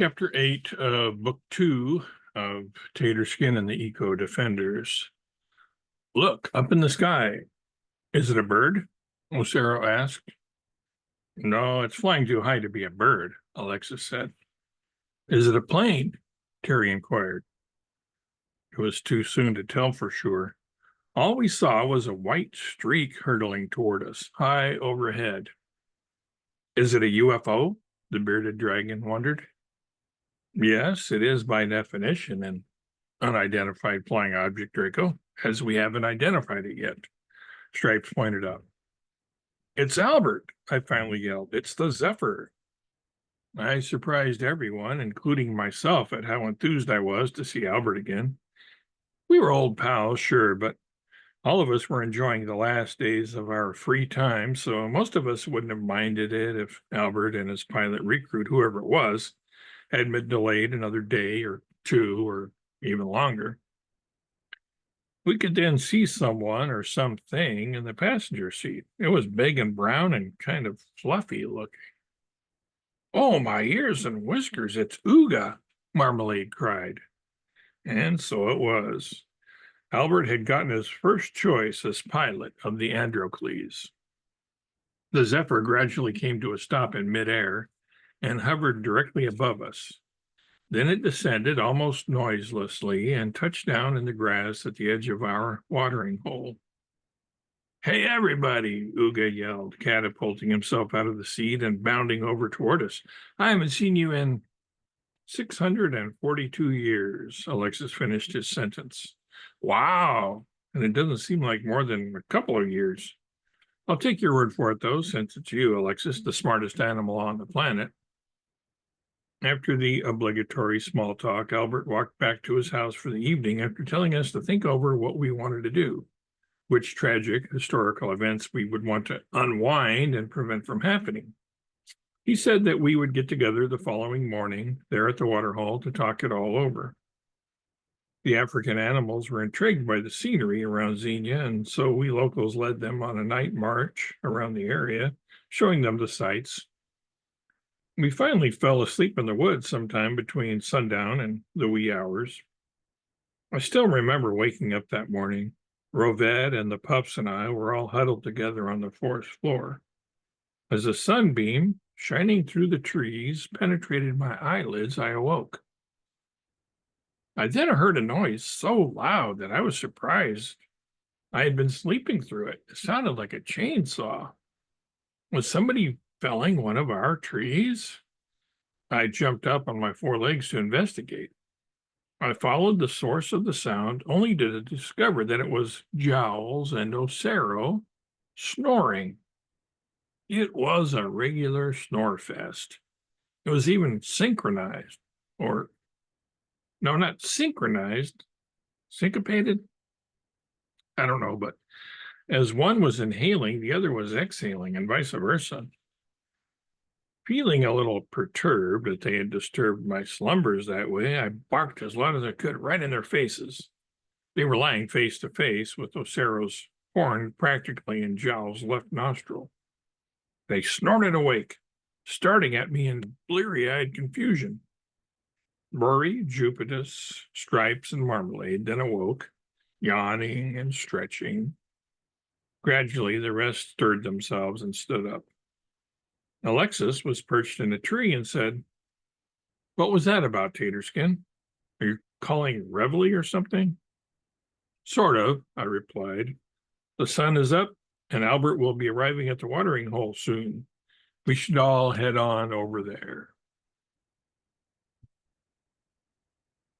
Chapter 8 of Book 2 of Taterskin and the Eco Defenders. Look, up in the sky. Is it a bird? Lucero asked. No, it's flying too high to be a bird, Alexis said. Is it a plane? Terry inquired. It was too soon to tell for sure. All we saw was a white streak hurtling toward us, high overhead. Is it a UFO? The bearded dragon wondered. Yes, it is by definition an unidentified flying object, Draco, as we haven't identified it yet, Stripes pointed out. It's Albert, I finally yelled. It's the Zephyr. I surprised everyone, including myself, at how enthused I was to see Albert again. We were old pals, sure, but all of us were enjoying the last days of our free time, so most of us wouldn't have minded it if Albert and his pilot recruit, whoever it was, had been delayed another day or two or even longer. We could then see someone or something in the passenger seat. It was big and brown and kind of fluffy looking. Oh, my ears and whiskers, it's Ooga, Marmalade cried. And so it was. Albert had gotten his first choice as pilot of the Androcles. The Zephyr gradually came to a stop in midair and hovered directly above us. Then it descended almost noiselessly and touched down in the grass at the edge of our watering hole. Hey, everybody, Ooga yelled, catapulting himself out of the seat and bounding over toward us. I haven't seen you in 642 years, Alexis finished his sentence. Wow, and it doesn't seem like more than a couple of years. I'll take your word for it, though, since it's you, Alexis, the smartest animal on the planet. After the obligatory small talk, Albert walked back to his house for the evening after telling us to think over what we wanted to do, which tragic historical events we would want to unwind and prevent from happening. He said that we would get together the following morning there at the waterhole to talk it all over. The African animals were intrigued by the scenery around Xenia, and so we locals led them on a night march around the area, showing them the sights. We finally fell asleep in the woods sometime between sundown and the wee hours. I still remember waking up that morning. Rovette and the pups and I were all huddled together on the forest floor. As a sunbeam, shining through the trees, penetrated my eyelids, I awoke. I then heard a noise so loud that I was surprised I had been sleeping through it. It sounded like a chainsaw. Was somebody felling one of our trees? I jumped up on my four legs to investigate. I followed the source of the sound, only to discover that it was Jowls and Ocero snoring. It was a regular snore fest. It was even synchronized, or no, not synchronized, syncopated? I don't know, but as one was inhaling, the other was exhaling, and vice versa. Feeling a little perturbed that they had disturbed my slumbers that way, I barked as loud as I could right in their faces. They were lying face to face with Ocero's horn practically in Jowl's left nostril. They snorted awake, starting at me in bleary-eyed confusion. Rory, Jupitus, Stripes, and Marmalade then awoke, yawning and stretching. Gradually, the rest stirred themselves and stood up. Alexis was perched in a tree and said, "What was that about, Taterskin? Are you calling reveille or something?" "Sort of," I replied. "The sun is up, and Albert will be arriving at the watering hole soon. We should all head on over there."